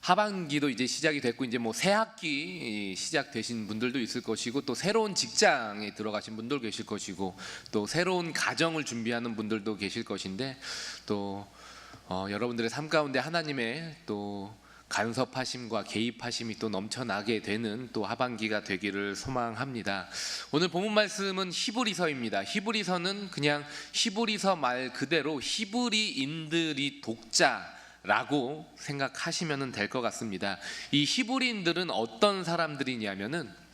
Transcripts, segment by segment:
하반기도 이제 시작이 됐고 이제 뭐 새 학기 시작되신 분들도 있을 것이고 또 새로운 직장에 들어가신 분들 계실 것이고 또 새로운 가정을 준비하는 분들도 계실 것인데 또 여러분들의 삶 가운데 하나님의 또 간섭하심과 개입하심이 또 넘쳐나게 되는 또 하반기가 되기를 소망합니다. 오늘 본문 말씀은 히브리서입니다. 히브리서는 그냥 히브리서 말 그대로 히브리인들이 독자라고 생각하시면 될 것 같습니다. 이 히브리인들은 어떤 사람들이냐면은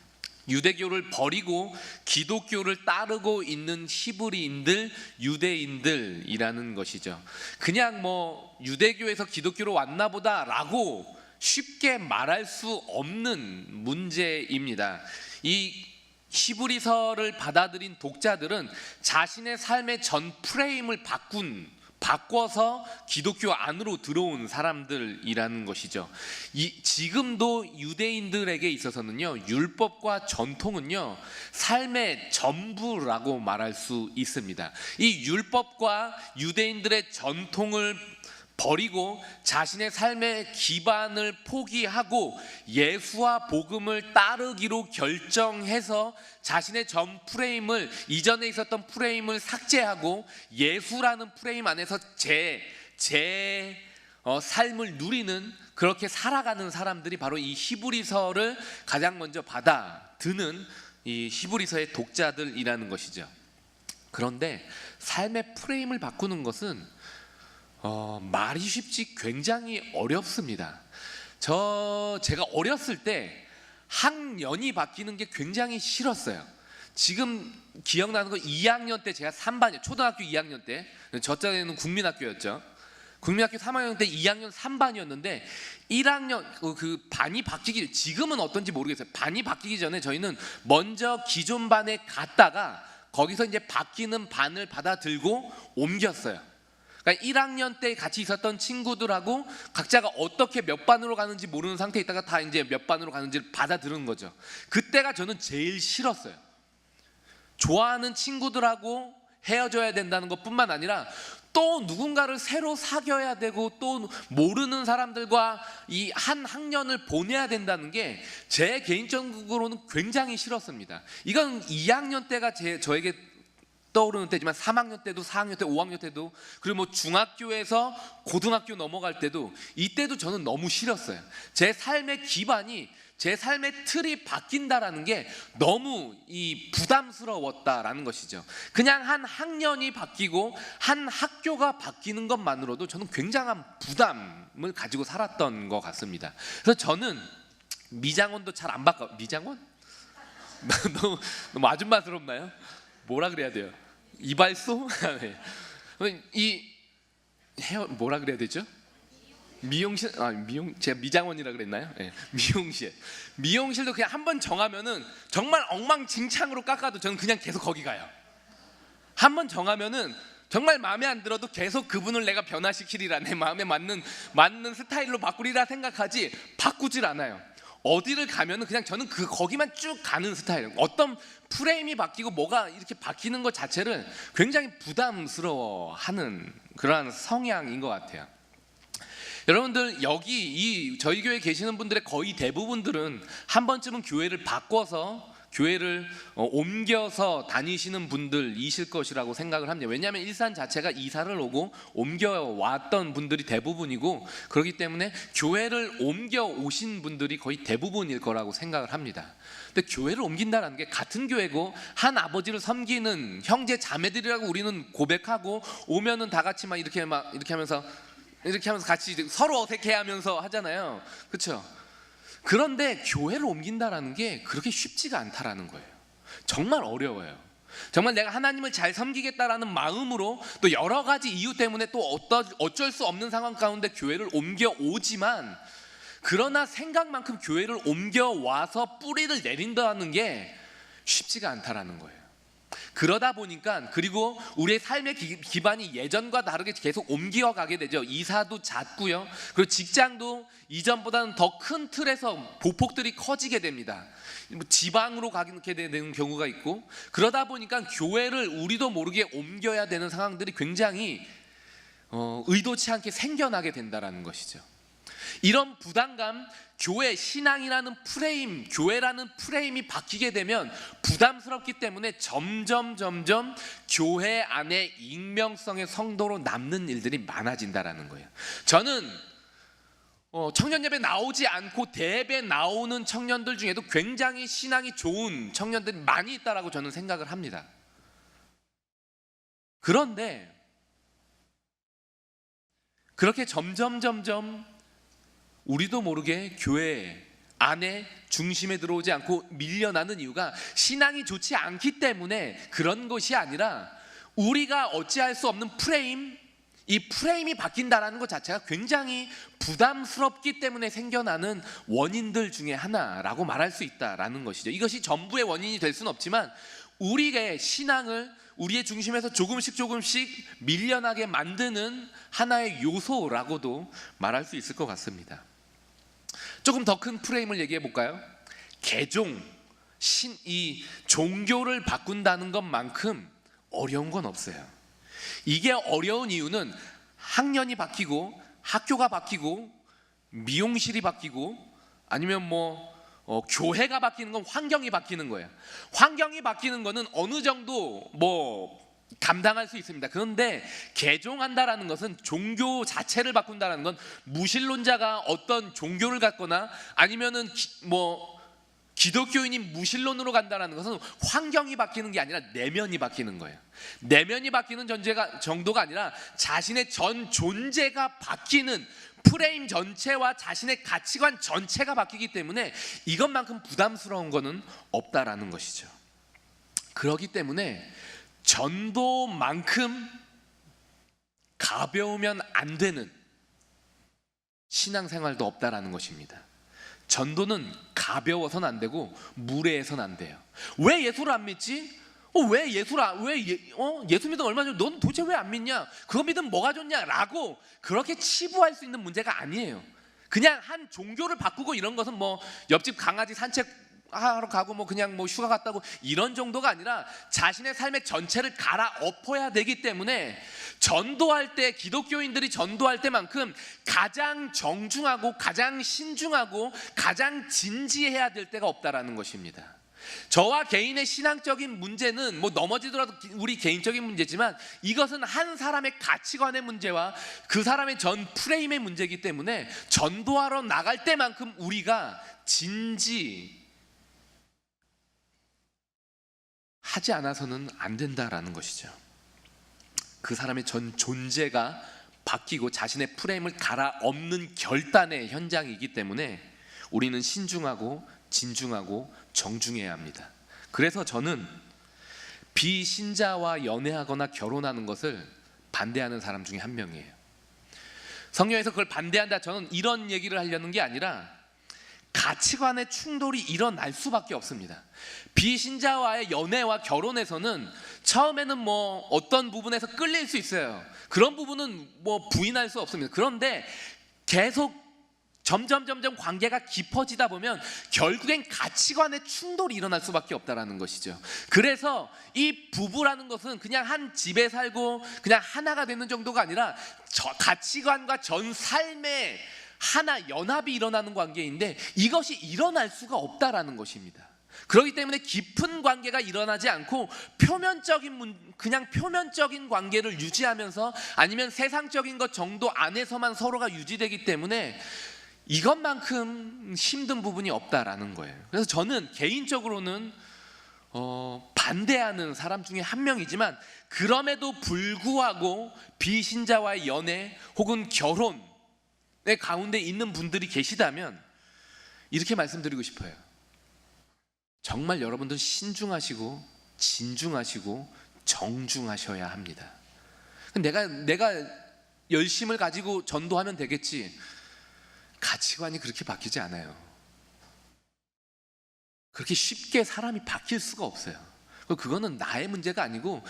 유대교를 버리고 기독교를 따르고 있는 히브리인들, 유대인들이라는 것이죠. 그냥 뭐 유대교에서 기독교로 왔나 보다라고 쉽게 말할 수 없는 문제입니다. 이 히브리서를 받아들인 독자들은 자신의 삶의 전 프레임을 바꿔서 기독교 안으로 들어온 사람들이라는 것이죠. 지금도 유대인들에게 있어서는요, 율법과 전통은요, 삶의 전부라고 말할 수 있습니다. 이 율법과 유대인들의 전통을 버리고 자신의 삶의 기반을 포기하고 예수와 복음을 따르기로 결정해서 자신의 전 프레임을, 이전에 있었던 프레임을 삭제하고 예수라는 프레임 안에서 삶을 누리는, 그렇게 살아가는 사람들이 바로 이 히브리서를 가장 먼저 받아드는 이 히브리서의 독자들이라는 것이죠. 그런데 삶의 프레임을 바꾸는 것은 말이 쉽지 굉장히 어렵습니다. 제가 어렸을 때 학년이 바뀌는 게 굉장히 싫었어요. 지금 기억나는 거 2학년 때 제가 3반이요. 초등학교 2학년 때, 저 때는 국민학교였죠. 국민학교 3학년 때 2학년 3반이었는데 1학년 그 반이 바뀌기, 지금은 어떤지 모르겠어요. 반이 바뀌기 전에 저희는 먼저 기존 반에 갔다가 거기서 이제 바뀌는 반을 받아들고 옮겼어요. 그러니까 1학년 때 같이 있었던 친구들하고 각자가 어떻게 몇 반으로 가는지 모르는 상태에 있다가 다 이제 몇 반으로 가는지를 받아들은 거죠. 그때가 저는 제일 싫었어요. 좋아하는 친구들하고 헤어져야 된다는 것뿐만 아니라 또 누군가를 새로 사귀어야 되고 또 모르는 사람들과 이 한 학년을 보내야 된다는 게 제 개인적으로는 굉장히 싫었습니다. 이건 2학년 때가 저에게 떠오르는 때지만 3학년 때도 4학년 때 5학년 때도, 그리고 뭐 중학교에서 고등학교 넘어갈 때도, 이때도 저는 너무 싫었어요. 제 삶의 기반이, 제 삶의 틀이 바뀐다라는 게 너무 부담스러웠다라는 것이죠. 그냥 한 학년이 바뀌고 한 학교가 바뀌는 것만으로도 저는 굉장한 부담을 가지고 살았던 것 같습니다. 그래서 저는 미장원도 잘 안 바꿔. 미장원? 너무 아줌마스럽나요? 뭐라 그래야 돼요? 이발소? 뭐라 그래야 되죠? 미용실? 제가 미장원이라 그랬나요? 네, 미용실도 그냥 한번 정하면은 정말 엉망진창으로 깎아도 저는 그냥 계속 거기 가요. 한번 정하면은 정말 마음에 안 들어도 계속 그분을 내가 변화시키리라, 내 마음에 맞는 스타일로 바꾸리라 생각하지 바꾸질 않아요. 어디를 가면은 그냥 저는 거기만 쭉 가는 스타일이에요. 어떤 프레임이 바뀌고 뭐가 이렇게 바뀌는 것 자체를 굉장히 부담스러워하는 그러한 성향인 것 같아요. 여러분들, 여기 저희 교회에 계시는 분들의 거의 대부분들은 한 번쯤은 교회를 바꿔서, 교회를 옮겨서 다니시는 분들이실 것이라고 생각을 합니다. 왜냐하면 일산 자체가 이사를 오고 옮겨왔던 분들이 대부분이고, 그렇기 때문에 교회를 옮겨오신 분들이 거의 대부분일 거라고 생각을 합니다. 근데 교회를 옮긴다는 게 같은 교회고 한 아버지를 섬기는 형제 자매들이라고 우리는 고백하고, 오면은 다 같이 이렇게 하면서 같이 서로 어색해하면서 하잖아요. 그렇죠? 그런데 교회를 옮긴다라는 게 그렇게 쉽지가 않다라는 거예요. 정말 어려워요. 정말 내가 하나님을 잘 섬기겠다라는 마음으로 또 여러 가지 이유 때문에 또 어쩔 수 없는 상황 가운데 교회를 옮겨오지만, 그러나 생각만큼 교회를 옮겨와서 뿌리를 내린다는 게 쉽지가 않다라는 거예요. 그러다 보니까, 그리고 우리의 삶의 기반이 예전과 다르게 계속 옮겨가게 되죠. 이사도 잦고요. 그리고 직장도 이전보다는 더 큰 틀에서 보폭들이 커지게 됩니다. 지방으로 가게 되는 경우가 있고, 그러다 보니까 교회를 우리도 모르게 옮겨야 되는 상황들이 굉장히 의도치 않게 생겨나게 된다는 것이죠. 이런 부담감, 교회, 신앙이라는 프레임, 교회라는 프레임이 바뀌게 되면 부담스럽기 때문에 점점 교회 안에 익명성의 성도로 남는 일들이 많아진다라는 거예요. 저는 청년 예배 나오지 않고 대예배 나오는 청년들 중에도 굉장히 신앙이 좋은 청년들이 많이 있다라고 저는 생각을 합니다. 그런데 그렇게 점점 우리도 모르게 교회 안에 중심에 들어오지 않고 밀려나는 이유가 신앙이 좋지 않기 때문에 그런 것이 아니라 우리가 어찌할 수 없는 프레임, 이 프레임이 바뀐다는 것 자체가 굉장히 부담스럽기 때문에 생겨나는 원인들 중에 하나라고 말할 수 있다라는 것이죠. 이것이 전부의 원인이 될 수는 없지만 우리의 신앙을 우리의 중심에서 조금씩 밀려나게 만드는 하나의 요소라고도 말할 수 있을 것 같습니다. 조금 더 큰 프레임을 얘기해 볼까요? 개종, 이 종교를 바꾼다는 것만큼 어려운 건 없어요. 이게 어려운 이유는 학년이 바뀌고 학교가 바뀌고 미용실이 바뀌고 아니면 교회가 바뀌는 건 환경이 바뀌는 거예요. 환경이 바뀌는 거는 어느 정도 감당할 수 있습니다. 그런데 개종한다라는 것은 종교 자체를 바꾼다라는 건 무신론자가 어떤 종교를 갖거나 아니면은 기독교인이 무신론으로 간다는 것은 환경이 바뀌는 게 아니라 내면이 바뀌는 거예요. 내면이 바뀌는 정도가 아니라 자신의 전 존재가 바뀌는 프레임 전체와 자신의 가치관 전체가 바뀌기 때문에 이것만큼 부담스러운 것은 없다라는 것이죠. 그렇기 때문에 전도만큼 가벼우면 안 되는 신앙생활도 없다라는 것입니다. 전도는 가벼워서는 안 되고 무례해서는 안 돼요. 왜 예수를 안 믿지? 예수 믿으면 얼마나 좋아? 넌 도대체 왜 안 믿냐? 그거 믿으면 뭐가 좋냐? 라고 그렇게 치부할 수 있는 문제가 아니에요. 그냥 한 종교를 바꾸고 이런 것은 옆집 강아지 산책하러 가고 그냥 휴가 갔다고 이런 정도가 아니라 자신의 삶의 전체를 갈아엎어야 되기 때문에 전도할 때, 기독교인들이 전도할 때만큼 가장 정중하고 가장 신중하고 가장 진지해야 될 때가 없다라는 것입니다. 저와 개인의 신앙적인 문제는 넘어지더라도 우리 개인적인 문제지만 이것은 한 사람의 가치관의 문제와 그 사람의 전 프레임의 문제이기 때문에 전도하러 나갈 때만큼 우리가 진지하지 않아서는 안 된다라는 것이죠. 그 사람의 전 존재가 바뀌고 자신의 프레임을 갈아엎는 결단의 현장이기 때문에 우리는 신중하고 진중하고 정중해야 합니다. 그래서 저는 비신자와 연애하거나 결혼하는 것을 반대하는 사람 중에 한 명이에요. 성경에서 그걸 반대한다, 저는 이런 얘기를 하려는 게 아니라 가치관의 충돌이 일어날 수밖에 없습니다. 비신자와의 연애와 결혼에서는 처음에는 어떤 부분에서 끌릴 수 있어요. 그런 부분은 부인할 수 없습니다. 그런데 계속 점점 관계가 깊어지다 보면 결국엔 가치관의 충돌이 일어날 수밖에 없다라는 것이죠. 그래서 이 부부라는 것은 그냥 한 집에 살고 그냥 하나가 되는 정도가 아니라 가치관과 전 삶의 하나 연합이 일어나는 관계인데 이것이 일어날 수가 없다라는 것입니다. 그렇기 때문에 깊은 관계가 일어나지 않고 그냥 표면적인 관계를 유지하면서 아니면 세상적인 것 정도 안에서만 서로가 유지되기 때문에 이것만큼 힘든 부분이 없다라는 거예요. 그래서 저는 개인적으로는 반대하는 사람 중에 한 명이지만 그럼에도 불구하고 비신자와의 연애 혹은 결혼의 가운데 있는 분들이 계시다면 이렇게 말씀드리고 싶어요. 정말 여러분들 신중하시고 진중하시고 정중하셔야 합니다. 내가 열심을 가지고 전도하면 되겠지, 가치관이 그렇게 바뀌지 않아요. 그렇게 쉽게 사람이 바뀔 수가 없어요. 그거는 나의 문제가 아니고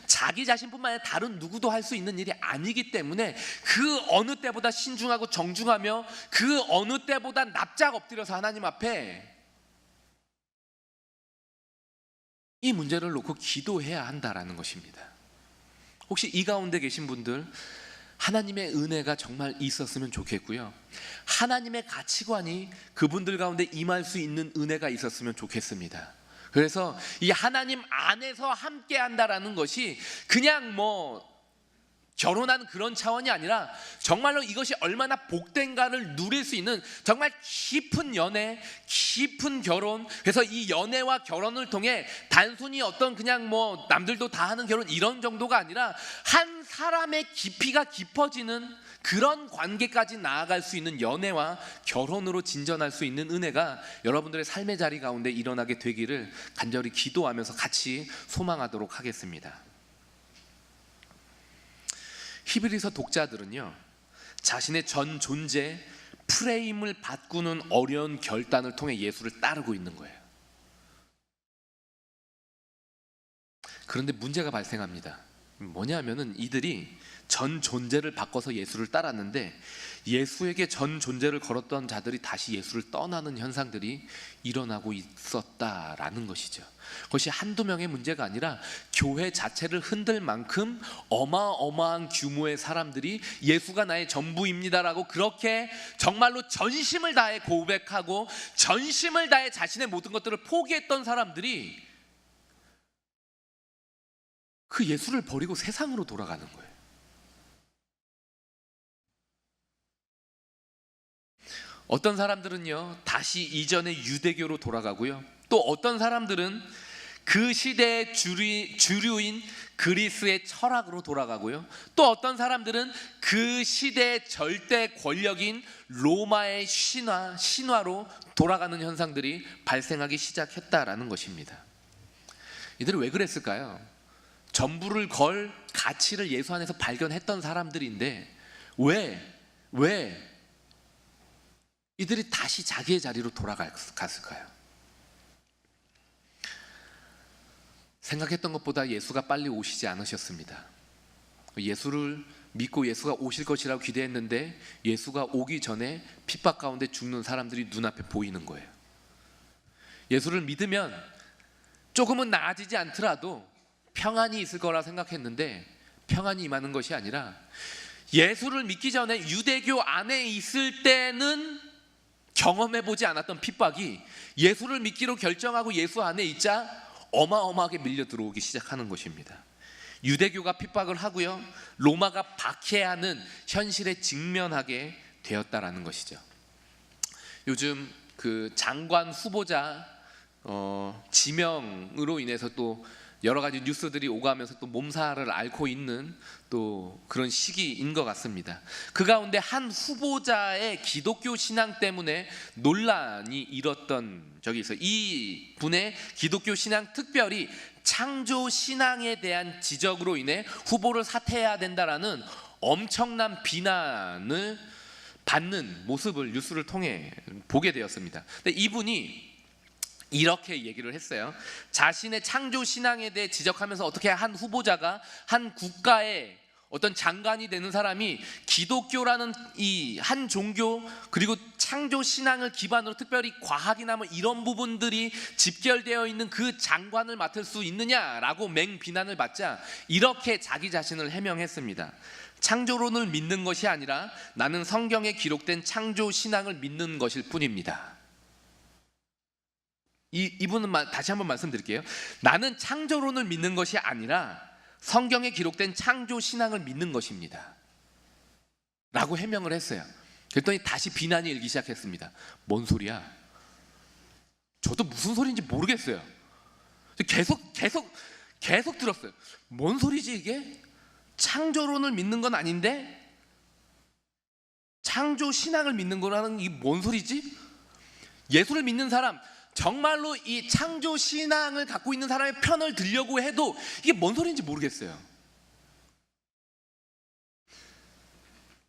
자기 자신뿐만 아니라 다른 누구도 할 수 있는 일이 아니기 때문에 그 어느 때보다 신중하고 정중하며 그 어느 때보다 납작 엎드려서 하나님 앞에 이 문제를 놓고 기도해야 한다라는 것입니다. 혹시 이 가운데 계신 분들 하나님의 은혜가 정말 있었으면 좋겠고요. 하나님의 가치관이 그분들 가운데 임할 수 있는 은혜가 있었으면 좋겠습니다. 그래서 이 하나님 안에서 함께 한다라는 것이 그냥 결혼하는 그런 차원이 아니라 정말로 이것이 얼마나 복된가를 누릴 수 있는 정말 깊은 연애, 깊은 결혼. 그래서 이 연애와 결혼을 통해 단순히 어떤 그냥 남들도 다 하는 결혼 이런 정도가 아니라 한 사람의 깊이가 깊어지는 그런 관계까지 나아갈 수 있는 연애와 결혼으로 진전할 수 있는 은혜가 여러분들의 삶의 자리 가운데 일어나게 되기를 간절히 기도하면서 같이 소망하도록 하겠습니다. 히브리서 독자들은요, 자신의 전 존재 프레임을 바꾸는 어려운 결단을 통해 예수를 따르고 있는 거예요. 그런데 문제가 발생합니다. 뭐냐면은 이들이 전 존재를 바꿔서 예수를 따랐는데 예수에게 전 존재를 걸었던 자들이 다시 예수를 떠나는 현상들이 일어나고 있었다라는 것이죠. 그것이 한두 명의 문제가 아니라 교회 자체를 흔들 만큼 어마어마한 규모의 사람들이 예수가 나의 전부입니다라고 그렇게 정말로 전심을 다해 고백하고 전심을 다해 자신의 모든 것들을 포기했던 사람들이 그 예수를 버리고 세상으로 돌아가는 거예요. 어떤 사람들은요, 다시 이전의 유대교로 돌아가고요. 또 어떤 사람들은 그 시대의 주류인 그리스의 철학으로 돌아가고요. 또 어떤 사람들은 그 시대의 절대 권력인 로마의 신화로 돌아가는 현상들이 발생하기 시작했다라는 것입니다. 이들은 왜 그랬을까요? 전부를 걸 가치를 예수 안에서 발견했던 사람들인데 왜 이들이 다시 자기의 자리로 돌아갔을까요? 생각했던 것보다 예수가 빨리 오시지 않으셨습니다. 예수를 믿고 예수가 오실 것이라고 기대했는데 예수가 오기 전에 핍박 가운데 죽는 사람들이 눈앞에 보이는 거예요. 예수를 믿으면 조금은 나아지지 않더라도 평안이 있을 거라 생각했는데 평안이 임하는 것이 아니라 예수를 믿기 전에 유대교 안에 있을 때는 경험해보지 않았던 핍박이 예수를 믿기로 결정하고 예수 안에 있자 어마어마하게 밀려 들어오기 시작하는 것입니다. 유대교가 핍박을 하고요, 로마가 박해하는 현실에 직면하게 되었다라는 것이죠. 요즘 그 장관 후보자 지명으로 인해서 또 여러 가지 뉴스들이 오가면서 또 몸살을 앓고 있는 또 그런 시기인 것 같습니다. 그 가운데 한 후보자의 기독교 신앙 때문에 논란이 일었던 적이 있어요. 이 분의 기독교 신앙, 특별히 창조 신앙에 대한 지적으로 인해 후보를 사퇴해야 된다라는 엄청난 비난을 받는 모습을 뉴스를 통해 보게 되었습니다. 근데 이분이 이렇게 얘기를 했어요. 자신의 창조 신앙에 대해 지적하면서 어떻게 한 후보자가 한 국가의 어떤 장관이 되는 사람이 기독교라는 이 한 종교 그리고 창조 신앙을 기반으로 특별히 과학이나 이런 부분들이 집결되어 있는 그 장관을 맡을 수 있느냐라고 맹비난을 받자 이렇게 자기 자신을 해명했습니다. 창조론을 믿는 것이 아니라 나는 성경에 기록된 창조 신앙을 믿는 것일 뿐입니다. 이분은 다시 한번 말씀드릴게요. 나는 창조론을 믿는 것이 아니라 성경에 기록된 창조 신앙을 믿는 것입니다 라고 해명을 했어요. 그랬더니 다시 비난이 일기 시작했습니다. 뭔 소리야? 저도 무슨 소리인지 모르겠어요. 계속 들었어요. 뭔 소리지 이게? 창조론을 믿는 건 아닌데 창조 신앙을 믿는 거라는 이게 뭔 소리지? 예수를 믿는 사람, 정말로 이 창조 신앙을 갖고 있는 사람의 편을 들려고 해도 이게 뭔 소리인지 모르겠어요.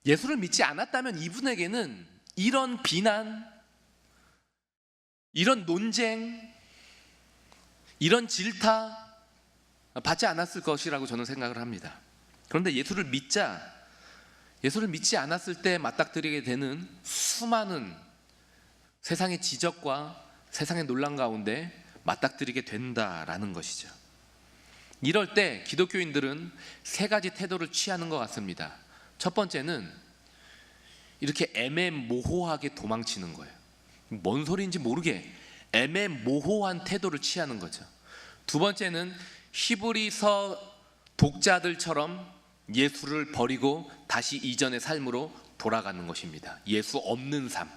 예수를 믿지 않았다면 이분에게는 이런 비난, 이런 논쟁, 이런 질타 받지 않았을 것이라고 저는 생각을 합니다. 그런데 예수를 믿지 않았을 때 맞닥뜨리게 되는 수많은 세상의 지적과 세상의 논란 가운데 맞닥뜨리게 된다라는 것이죠. 이럴 때 기독교인들은 세 가지 태도를 취하는 것 같습니다. 첫 번째는 이렇게 애매모호하게 도망치는 거예요. 뭔 소리인지 모르게 애매모호한 태도를 취하는 거죠. 두 번째는 히브리서 독자들처럼 예수를 버리고 다시 이전의 삶으로 돌아가는 것입니다. 예수 없는 삶.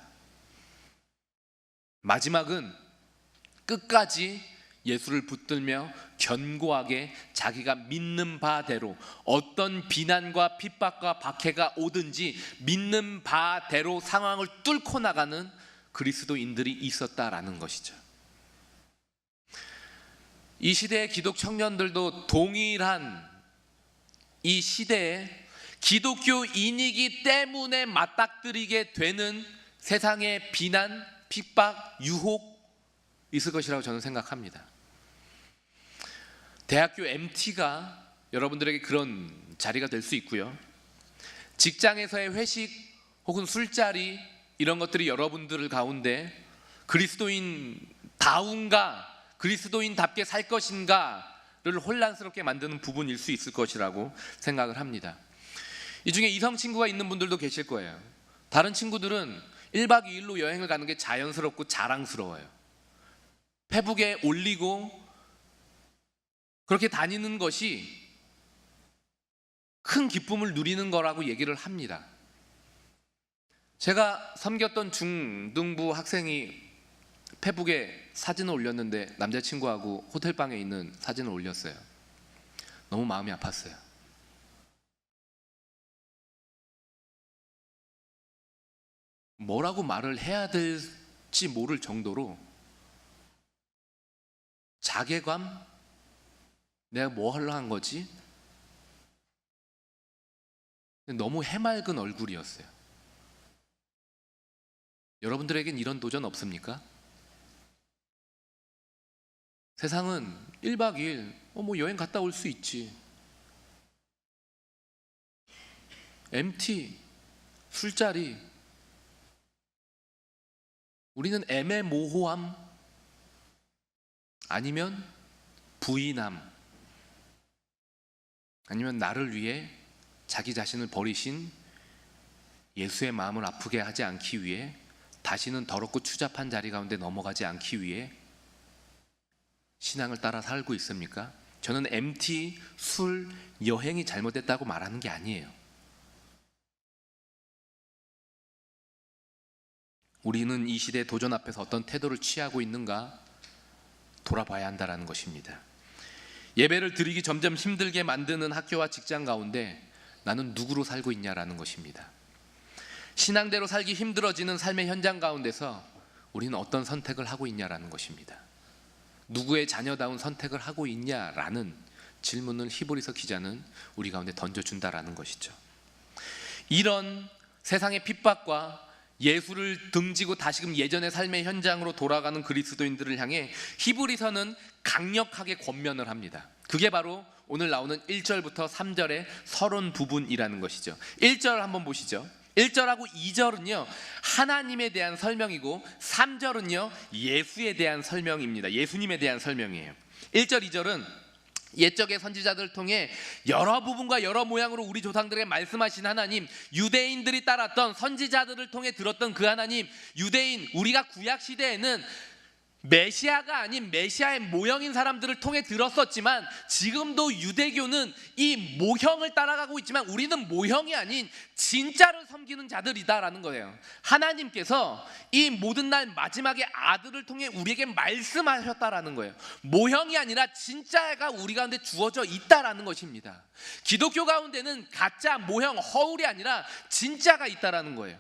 마지막은 끝까지 예수를 붙들며 견고하게 자기가 믿는 바대로 어떤 비난과 핍박과 박해가 오든지 믿는 바대로 상황을 뚫고 나가는 그리스도인들이 있었다라는 것이죠. 이 시대의 기독 청년들도 동일한 이 시대에 기독교인이기 때문에 맞닥뜨리게 되는 세상의 비난, 핍박, 유혹 있을 것이라고 저는 생각합니다. 대학교 MT가 여러분들에게 그런 자리가 될 수 있고요. 직장에서의 회식 혹은 술자리 이런 것들이 여러분들 가운데 그리스도인다운가, 그리스도인답게 살 것인가를 혼란스럽게 만드는 부분일 수 있을 것이라고 생각을 합니다. 이 중에 이성 친구가 있는 분들도 계실 거예요. 다른 친구들은 1박 2일로 여행을 가는 게 자연스럽고 자랑스러워요. 페북에 올리고 그렇게 다니는 것이 큰 기쁨을 누리는 거라고 얘기를 합니다. 제가 섬겼던 중등부 학생이 페북에 사진을 올렸는데 남자친구하고 호텔방에 있는 사진을 올렸어요. 너무 마음이 아팠어요. 뭐라고 말을 해야 될지 모를 정도로 자괴감? 내가 뭐 하려고 한 거지? 너무 해맑은 얼굴이었어요. 여러분들에겐 이런 도전 없습니까? 세상은 1박 2일 뭐 여행 갔다 올 수 있지. MT, 술자리. 우리는 애매모호함 아니면 부인함 아니면 나를 위해 자기 자신을 버리신 예수의 마음을 아프게 하지 않기 위해 다시는 더럽고 추잡한 자리 가운데 넘어가지 않기 위해 신앙을 따라 살고 있습니까? 저는 MT, 술, 여행이 잘못됐다고 말하는 게 아니에요. 우리는 이 시대의 도전 앞에서 어떤 태도를 취하고 있는가 돌아봐야 한다는 것입니다. 예배를 드리기 점점 힘들게 만드는 학교와 직장 가운데 나는 누구로 살고 있냐라는 것입니다. 신앙대로 살기 힘들어지는 삶의 현장 가운데서 우리는 어떤 선택을 하고 있냐라는 것입니다. 누구의 자녀다운 선택을 하고 있냐라는 질문을 히브리서 기자는 우리 가운데 던져준다라는 것이죠. 이런 세상의 핍박과 예수를 등지고 다시금 예전의 삶의 현장으로 돌아가는 그리스도인들을 향해 히브리서는 강력하게 권면을 합니다. 그게 바로 오늘 나오는 1절부터 3절의 서론 부분이라는 것이죠. 1절 한번 보시죠. 1절하고 2절은요 하나님에 대한 설명이고 3절은요 예수에 대한 설명입니다. 예수님에 대한 설명이에요. 1절 2절은 옛적의 선지자들을 통해 여러 부분과 여러 모양으로 우리 조상들에게 말씀하신 하나님, 유대인들이 따랐던 선지자들을 통해 들었던 그 하나님, 유대인, 우리가 구약시대에는 메시아가 아닌 메시아의 모형인 사람들을 통해 들었었지만 지금도 유대교는 이 모형을 따라가고 있지만 우리는 모형이 아닌 진짜를 섬기는 자들이다라는 거예요. 하나님께서 이 모든 날 마지막에 아들을 통해 우리에게 말씀하셨다라는 거예요. 모형이 아니라 진짜가 우리 가운데 주어져 있다라는 것입니다. 기독교 가운데는 가짜, 모형, 허울이 아니라 진짜가 있다라는 거예요.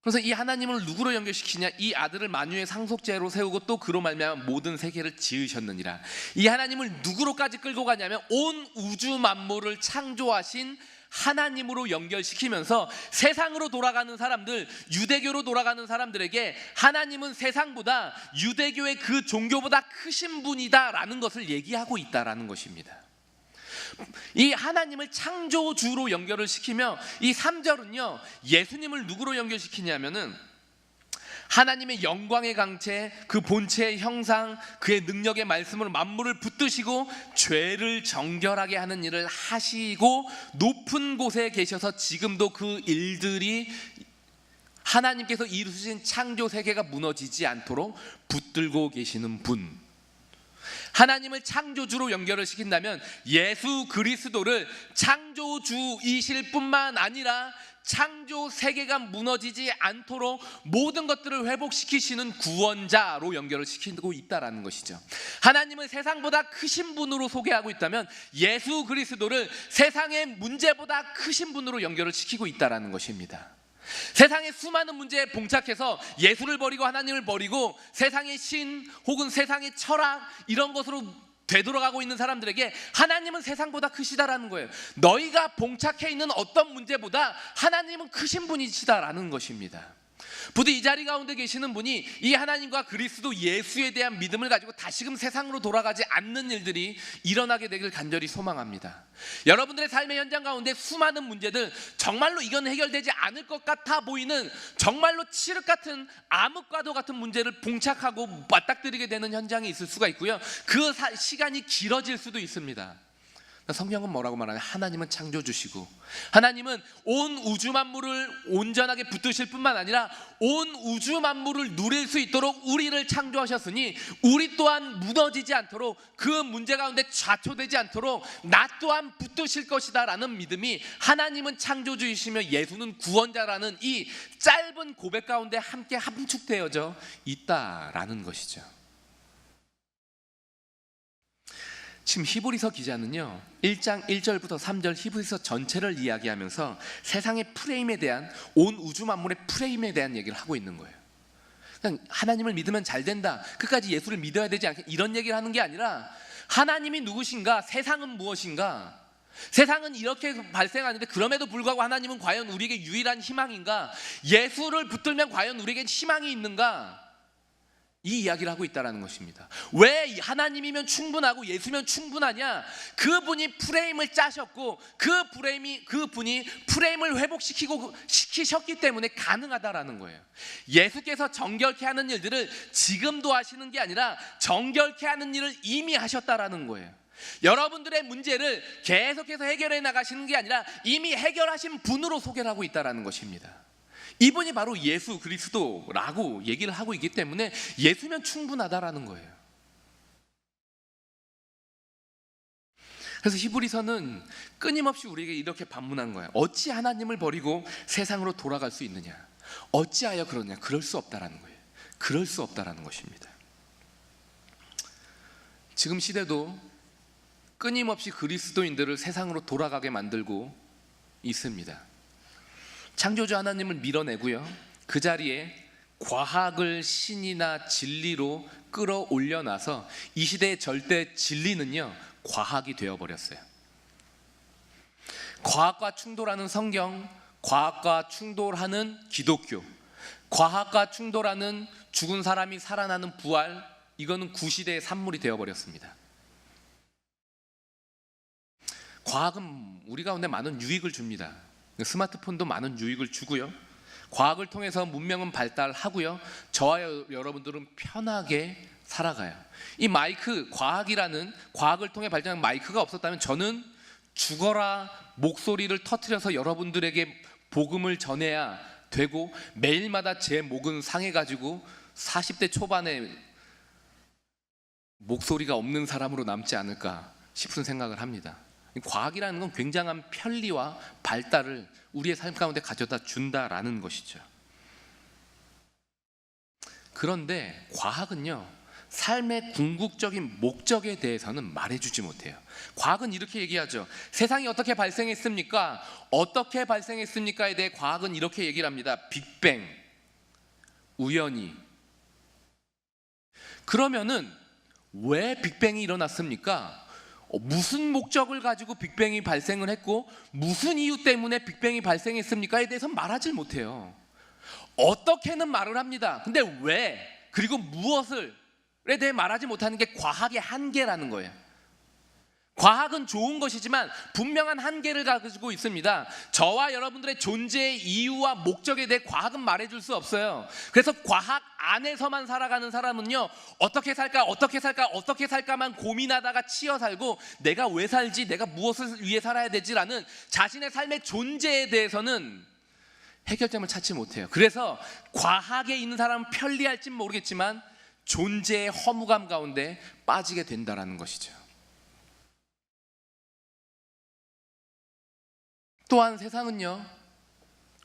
그래서 이 하나님을 누구로 연결시키냐? 이 아들을 만유의 상속자로 세우고 또 그로 말미암아 모든 세계를 지으셨느니라. 이 하나님을 누구로까지 끌고 가냐면 온 우주 만물을 창조하신 하나님으로 연결시키면서 세상으로 돌아가는 사람들, 유대교로 돌아가는 사람들에게 하나님은 세상보다 유대교의 그 종교보다 크신 분이다라는 것을 얘기하고 있다라는 것입니다. 이 하나님을 창조주로 연결을 시키며 이 3절은요 예수님을 누구로 연결시키냐면은 하나님의 영광의 강체, 그 본체의 형상, 그의 능력의 말씀으로 만물을 붙드시고 죄를 정결하게 하는 일을 하시고 높은 곳에 계셔서 지금도 그 일들이 하나님께서 이루신 창조 세계가 무너지지 않도록 붙들고 계시는 분. 하나님을 창조주로 연결을 시킨다면 예수 그리스도를 창조주이실 뿐만 아니라 창조 세계가 무너지지 않도록 모든 것들을 회복시키시는 구원자로 연결을 시키고 있다는 것이죠. 하나님을 세상보다 크신 분으로 소개하고 있다면 예수 그리스도를 세상의 문제보다 크신 분으로 연결을 시키고 있다는 것입니다. 세상의 수많은 문제에 봉착해서 예수를 버리고 하나님을 버리고 세상의 신 혹은 세상의 철학 이런 것으로 되돌아가고 있는 사람들에게 하나님은 세상보다 크시다라는 거예요. 너희가 봉착해 있는 어떤 문제보다 하나님은 크신 분이시다라는 것입니다. 부디 이 자리 가운데 계시는 분이 이 하나님과 그리스도 예수에 대한 믿음을 가지고 다시금 세상으로 돌아가지 않는 일들이 일어나게 되길 간절히 소망합니다. 여러분들의 삶의 현장 가운데 수많은 문제들, 정말로 이건 해결되지 않을 것 같아 보이는 정말로 칠흑 같은 암흑과도 같은 문제를 봉착하고 맞닥뜨리게 되는 현장이 있을 수가 있고요. 그 시간이 길어질 수도 있습니다. 성경은 뭐라고 말하냐? 하나님은 창조주시고 하나님은 온 우주 만물을 온전하게 붙드실 뿐만 아니라 온 우주 만물을 누릴 수 있도록 우리를 창조하셨으니 우리 또한 무너지지 않도록 그 문제 가운데 좌초되지 않도록 나 또한 붙드실 것이다 라는 믿음이 하나님은 창조주이시며 예수는 구원자라는 이 짧은 고백 가운데 함께 함축되어져 있다라는 것이죠. 지금 히브리서 기자는요 1장 1절부터 3절 히브리서 전체를 이야기하면서 세상의 프레임에 대한, 온 우주 만물의 프레임에 대한 얘기를 하고 있는 거예요. 그냥 하나님을 믿으면 잘 된다, 끝까지 예수를 믿어야 되지 않겠다, 이런 얘기를 하는 게 아니라 하나님이 누구신가, 세상은 무엇인가, 세상은 이렇게 발생하는데 그럼에도 불구하고 하나님은 과연 우리에게 유일한 희망인가, 예수를 붙들면 과연 우리에게 희망이 있는가, 이 이야기를 하고 있다는 것입니다. 왜 하나님이면 충분하고 예수면 충분하냐? 그분이 프레임을 짜셨고 그분이 프레임을 시키셨기 때문에 가능하다라는 거예요. 예수께서 정결케 하는 일들을 지금도 하시는 게 아니라 정결케 하는 일을 이미 하셨다라는 거예요. 여러분들의 문제를 계속해서 해결해 나가시는 게 아니라 이미 해결하신 분으로 소개를 하고 있다는 것입니다. 이분이 바로 예수 그리스도라고 얘기를 하고 있기 때문에 예수면 충분하다라는 거예요. 그래서 히브리서는 끊임없이 우리에게 이렇게 반문한 거예요. 어찌 하나님을 버리고 세상으로 돌아갈 수 있느냐? 어찌하여 그러냐? 그럴 수 없다라는 거예요. 그럴 수 없다라는 것입니다. 지금 시대도 끊임없이 그리스도인들을 세상으로 돌아가게 만들고 있습니다. 창조주 하나님을 밀어내고요, 그 자리에 과학을 신이나 진리로 끌어올려놔서 이 시대의 절대 진리는요 과학이 되어버렸어요. 과학과 충돌하는 성경, 과학과 충돌하는 기독교, 과학과 충돌하는 죽은 사람이 살아나는 부활, 이거는 구시대의 산물이 되어버렸습니다. 과학은 우리 가운데 많은 유익을 줍니다. 스마트폰도 많은 유익을 주고요, 과학을 통해서 문명은 발달하고요, 저와 여러분들은 편하게 살아가요. 이 마이크, 과학을 통해 발전한 마이크가 없었다면 저는 죽어라 목소리를 터뜨려서 여러분들에게 복음을 전해야 되고 매일마다 제 목은 상해가지고 40대 초반에 목소리가 없는 사람으로 남지 않을까 싶은 생각을 합니다. 과학이라는 건 굉장한 편리와 발달을 우리의 삶 가운데 가져다 준다라는 것이죠. 그런데 과학은요 삶의 궁극적인 목적에 대해서는 말해주지 못해요. 과학은 이렇게 얘기하죠. 세상이 어떻게 발생했습니까? 어떻게 발생했습니까에 대해 과학은 이렇게 얘기를 합니다. 빅뱅, 우연히. 그러면은 왜 빅뱅이 일어났습니까? 무슨 목적을 가지고 빅뱅이 발생을 했고 무슨 이유 때문에 빅뱅이 발생했습니까에 대해서 말하지 못해요. 어떻게는 말을 합니다. 근데 왜, 그리고 무엇을에 대해 말하지 못하는 게 과학의 한계라는 거예요. 과학은 좋은 것이지만 분명한 한계를 가지고 있습니다. 저와 여러분들의 존재의 이유와 목적에 대해 과학은 말해줄 수 없어요. 그래서 과학 안에서만 살아가는 사람은요, 어떻게 살까 어떻게 살까 어떻게 살까만 고민하다가 치여 살고, 내가 왜 살지, 내가 무엇을 위해 살아야 되지라는 자신의 삶의 존재에 대해서는 해결점을 찾지 못해요. 그래서 과학에 있는 사람은 편리할진 모르겠지만 존재의 허무감 가운데 빠지게 된다라는 것이죠. 또한 세상은요,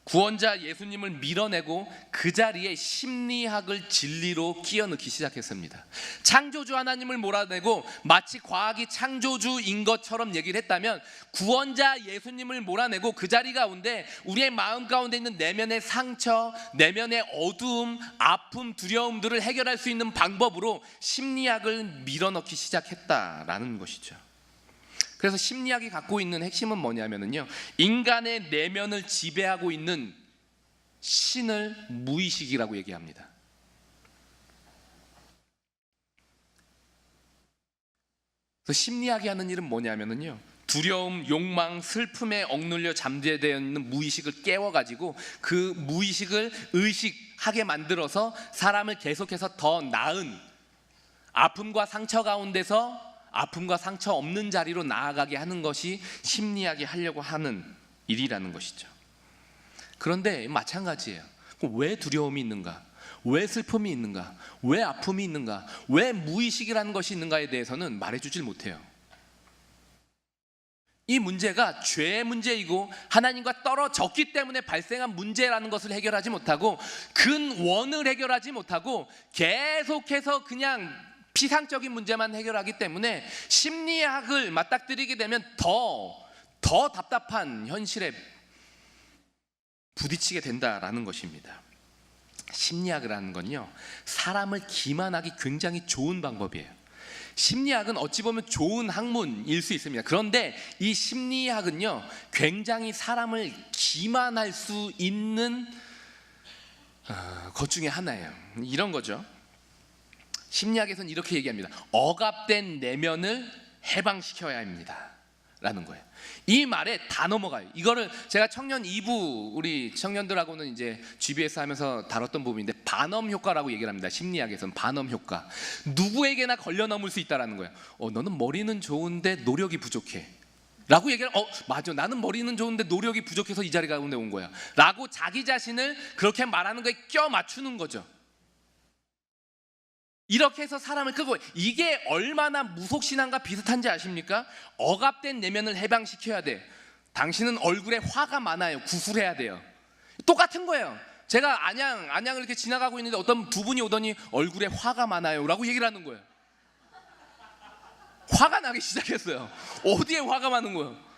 구원자 예수님을 밀어내고 그 자리에 심리학을 진리로 끼워 넣기 시작했습니다. 창조주 하나님을 몰아내고 마치 과학이 창조주인 것처럼 얘기를 했다면, 구원자 예수님을 몰아내고 그 자리 가운데 우리의 마음 가운데 있는 내면의 상처, 내면의 어두움, 아픔, 두려움들을 해결할 수 있는 방법으로 심리학을 밀어넣기 시작했다라는 것이죠. 그래서 심리학이 갖고 있는 핵심은 뭐냐면요, 인간의 내면을 지배하고 있는 신을 무의식이라고 얘기합니다. 그래서 심리학이 하는 일은 뭐냐면요, 두려움, 욕망, 슬픔에 억눌려 잠재되어 있는 무의식을 깨워가지고 그 무의식을 의식하게 만들어서 사람을 계속해서 더 나은 아픔과 상처 가운데서 아픔과 상처 없는 자리로 나아가게 하는 것이 심리학이 하려고 하는 일이라는 것이죠. 그런데 마찬가지예요. 왜 두려움이 있는가? 왜 슬픔이 있는가? 왜 아픔이 있는가? 왜 무의식이라는 것이 있는가에 대해서는 말해주질 못해요. 이 문제가 죄의 문제이고 하나님과 떨어졌기 때문에 발생한 문제라는 것을 해결하지 못하고, 근원을 해결하지 못하고 계속해서 그냥 피상적인 문제만 해결하기 때문에 심리학을 맞닥뜨리게 되면 더 답답한 현실에 부딪히게 된다라는 것입니다. 심리학이라는 건요, 사람을 기만하기 굉장히 좋은 방법이에요. 심리학은 어찌 보면 좋은 학문일 수 있습니다. 그런데 이 심리학은요, 굉장히 사람을 기만할 수 있는 것 중에 하나예요. 이런 거죠. 심리학에서는 이렇게 얘기합니다. 억압된 내면을 해방시켜야 합니다 라는 거예요. 이 말에 다 넘어가요. 이거를 제가 청년 2부 우리 청년들하고는 이제 GBS 하면서 다뤘던 부분인데, 반엄 효과라고 얘기를 합니다. 심리학에서는 반엄 효과. 누구에게나 걸려 넘을 수 있다라는 거예요. 너는 머리는 좋은데 노력이 부족해 라고 얘기를, 맞아, 나는 머리는 좋은데 노력이 부족해서 이 자리 가운데 온 거야 라고 자기 자신을 그렇게 말하는 거에 껴 맞추는 거죠. 이렇게 해서 사람을 끄고, 이게 얼마나 무속신앙과 비슷한지 아십니까? 억압된 내면을 해방시켜야 돼. 당신은 얼굴에 화가 많아요. 구술해야 돼요. 똑같은 거예요. 제가 안양을 이렇게 지나가고 있는데 어떤 두 분이 오더니 얼굴에 화가 많아요 라고 얘기를 하는 거예요. 화가 나기 시작했어요. 어디에 화가 많은 거예요?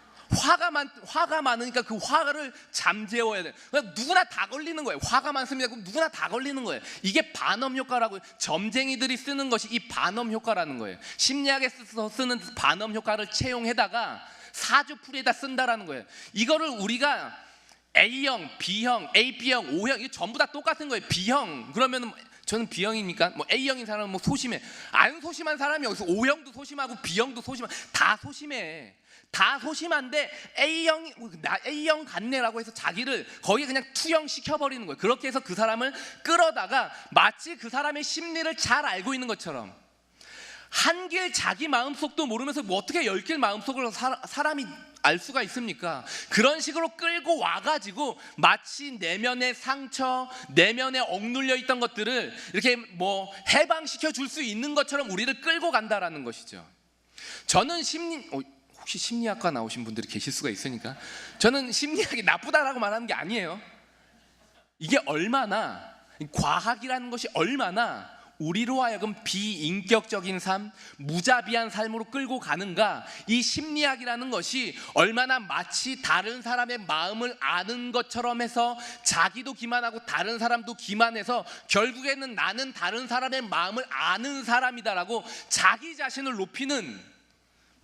화가 많으니까 그 화를 잠재워야 돼. 그러니까 누구나 다 걸리는 거예요. 화가 많습니다. 그럼 누구나 다 걸리는 거예요. 이게 반엄 효과라고, 점쟁이들이 쓰는 것이 이 반엄 효과라는 거예요. 심리학에서 쓰는 반엄 효과를 채용해다가 사주풀이에다 쓴다라는 거예요. 이거를 우리가 A형, B형, AB형, O형, 이게 전부 다 똑같은 거예요. B형 그러면은 저는 B형이니까 뭐 A형인 사람은 뭐 소심해. 안 소심한 사람이 여기서 O형도 소심하고 B형도 소심하고 다 소심해. 다 소심한데 A형 같네라고 해서 자기를 거기에 그냥 투영 시켜버리는 거예요. 그렇게 해서 그 사람을 끌어다가 마치 그 사람의 심리를 잘 알고 있는 것처럼, 한 길 자기 마음속도 모르면서 뭐 어떻게 10길 마음속을 사람이 알 수가 있습니까? 그런 식으로 끌고 와가지고 마치 내면의 상처, 내면에 억눌려 있던 것들을 이렇게 뭐 해방시켜 줄 수 있는 것처럼 우리를 끌고 간다라는 것이죠. 저는 혹시 심리학과 나오신 분들이 계실 수가 있으니까, 저는 심리학이 나쁘다라고 말하는 게 아니에요. 이게 얼마나, 과학이라는 것이 얼마나 우리로 하여금 비인격적인 삶, 무자비한 삶으로 끌고 가는가, 이 심리학이라는 것이 얼마나 마치 다른 사람의 마음을 아는 것처럼 해서 자기도 기만하고 다른 사람도 기만해서 결국에는 나는 다른 사람의 마음을 아는 사람이다라고 자기 자신을 높이는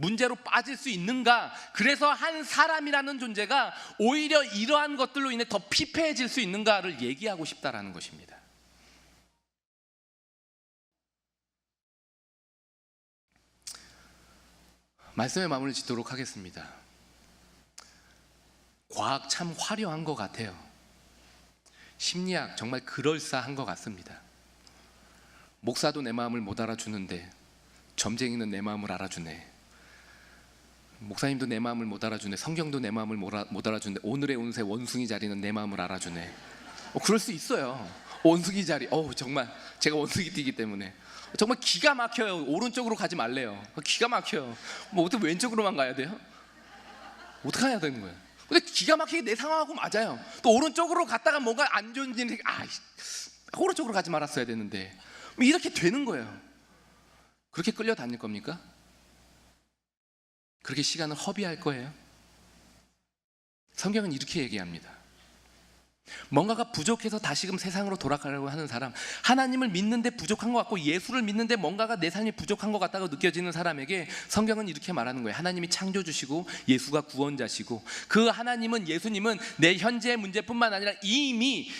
문제로 빠질 수 있는가. 그래서 한 사람이라는 존재가 오히려 이러한 것들로 인해 더 피폐해질 수 있는가를 얘기하고 싶다라는 것입니다. 말씀의 마무리를 짓도록 하겠습니다. 과학 참 화려한 것 같아요. 심리학 정말 그럴싸한 것 같습니다. 목사도 내 마음을 못 알아주는데 점쟁이는 내 마음을 알아주네. 목사님도 내 마음을 못 알아주네. 성경도 내 마음을 못 알아주는데 오늘의 운세 원숭이 자리는 내 마음을 알아주네. 그럴 수 있어요. 원숭이 자리, 정말 제가 원숭이 띠기 때문에 정말 기가 막혀요. 오른쪽으로 가지 말래요. 기가 막혀요. 뭐 어떻게 왼쪽으로만 가야 돼요? 어떻게 해야 되는 거예요? 근데 기가 막히게 내 상황하고 맞아요. 또 오른쪽으로 갔다가 뭔가 안 좋은 일이 오른쪽으로 가지 말았어야 되는데 이렇게 되는 거예요. 그렇게 끌려다닐 겁니까? 그렇게 시간을 허비할 거예요? 성경은 이렇게 얘기합니다. 뭔가가 부족해서 다시금 세상으로 돌아가려고 하는 사람, 하나님을 믿는데 부족한 것 같고 예수를 믿는데 뭔가가 내 삶이 부족한 것 같다고 느껴지는 사람에게 성경은 이렇게 말하는 거예요. 하나님이 창조주시고 예수가 구원자시고 그 하나님은, 예수님은 내 현재의 문제뿐만 아니라 이미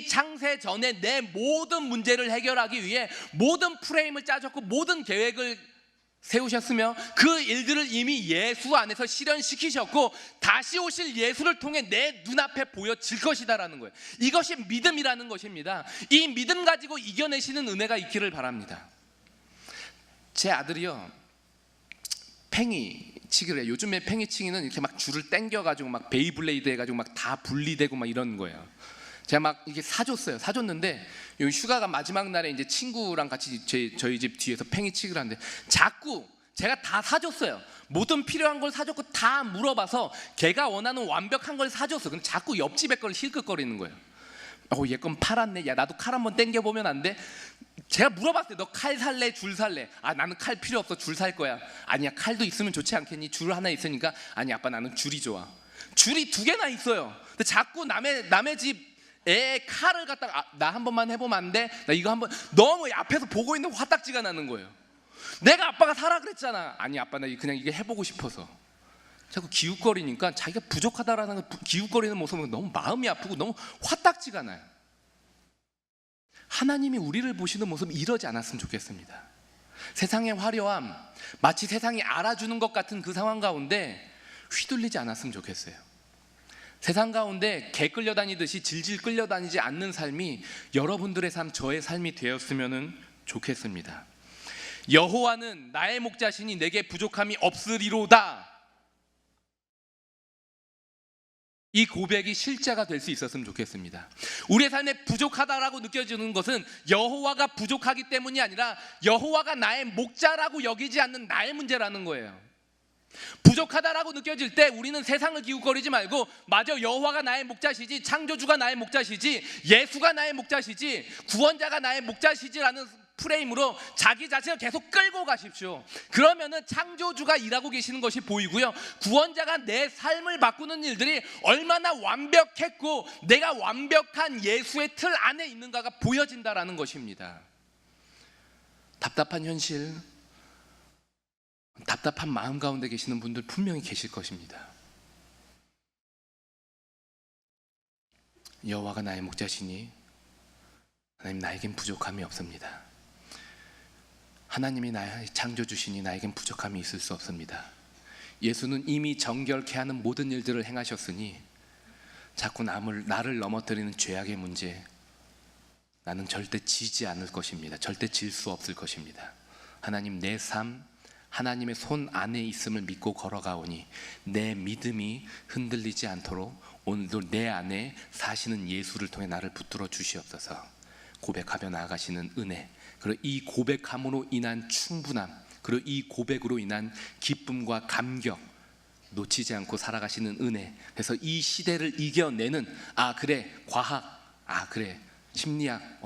창세 전에 내 모든 문제를 해결하기 위해 모든 프레임을 짜줬고 모든 계획을 세우셨으며 그 일들을 이미 예수 안에서 실현시키셨고 다시 오실 예수를 통해 내 눈앞에 보여질 것이다라는 거예요. 이것이 믿음이라는 것입니다. 이 믿음 가지고 이겨내시는 은혜가 있기를 바랍니다. 제 아들이요, 팽이치기를 해요. 요즘에 팽이치기는 이렇게 막 줄을 당겨가지고 막 베이블레이드 해가지고 막 다 분리되고 막 이런 거예요. 제가 막 이게 사줬는데 여기 휴가가 마지막 날에 이제 친구랑 같이 저희 집 뒤에서 팽이치기를 하는데 자꾸 제가 다 사줬어요. 모든 필요한 걸 사줬고 다 물어봐서 걔가 원하는 완벽한 걸 사줬어. 근데 자꾸 옆집에 걸 힐끗거리는 거예요. 얘 건 팔았네. 야, 나도 칼 한번 당겨보면 안 돼? 제가 물어봤어요. 너 칼 살래? 줄 살래? 나는 칼 필요 없어. 줄 살 거야. 아니야, 칼도 있으면 좋지 않겠니? 줄 하나 있으니까. 아니 아빠, 나는 줄이 좋아. 줄이 2개나 있어요. 근데 자꾸 남의 집 칼을 갖다가 나 한 번만 해보면 안 돼? 나 이거 한번. 너무 앞에서 보고 있는 화딱지가 나는 거예요. 내가 아빠가 사라 그랬잖아. 아니 아빠, 나 그냥 이게 해보고 싶어서. 자꾸 기웃거리니까 자기가 부족하다라는 기웃거리는 모습은 너무 마음이 아프고 너무 화딱지가 나요. 하나님이 우리를 보시는 모습 이러지 않았으면 좋겠습니다. 세상의 화려함, 마치 세상이 알아주는 것 같은 그 상황 가운데 휘둘리지 않았으면 좋겠어요. 세상 가운데 개 끌려다니듯이 질질 끌려다니지 않는 삶이 여러분들의 삶, 저의 삶이 되었으면 좋겠습니다. 여호와는 나의 목자시니 내게 부족함이 없으리로다. 이 고백이 실제가 될 수 있었으면 좋겠습니다. 우리의 삶에 부족하다라고 느껴지는 것은 여호와가 부족하기 때문이 아니라 여호와가 나의 목자라고 여기지 않는 나의 문제라는 거예요. 부족하다라고 느껴질 때 우리는 세상을 기웃거리지 말고 맞아, 여호와가 나의 목자시지, 창조주가 나의 목자시지, 예수가 나의 목자시지, 구원자가 나의 목자시지라는 프레임으로 자기 자신을 계속 끌고 가십시오. 그러면은 창조주가 일하고 계시는 것이 보이고요, 구원자가 내 삶을 바꾸는 일들이 얼마나 완벽했고 내가 완벽한 예수의 틀 안에 있는가가 보여진다라는 것입니다. 답답한 현실, 답답한 마음 가운데 계시는 분들 분명히 계실 것입니다. 여호와가 나의 목자시니 하나님, 나에겐 부족함이 없습니다. 하나님이 나의 창조주시니 나에겐 부족함이 있을 수 없습니다. 예수는 이미 정결케 하는 모든 일들을 행하셨으니 자꾸 나를 넘어뜨리는 죄악의 문제, 나는 절대 지지 않을 것입니다. 절대 질 수 없을 것입니다. 하나님, 내 삶 하나님의 손 안에 있음을 믿고 걸어가오니 내 믿음이 흔들리지 않도록 오늘도 내 안에 사시는 예수를 통해 나를 붙들어 주시옵소서. 고백하며 나아가시는 은혜, 그리고 이 고백함으로 인한 충분함, 그리고 이 고백으로 인한 기쁨과 감격, 놓치지 않고 살아가시는 은혜. 그래서 이 시대를 이겨내는, 그래 과학, 그래 심리학,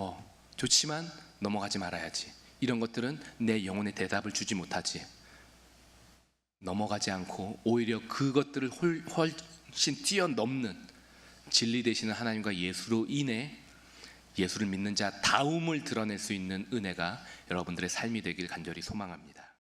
좋지만 넘어가지 말아야지, 이런 것들은 내 영혼에 대답을 주지 못하지. 넘어가지 않고 오히려 그것들을 훨씬 뛰어넘는 진리 되시는 하나님과 예수로 인해 예수를 믿는 자 다움을 드러낼 수 있는 은혜가 여러분들의 삶이 되길 간절히 소망합니다.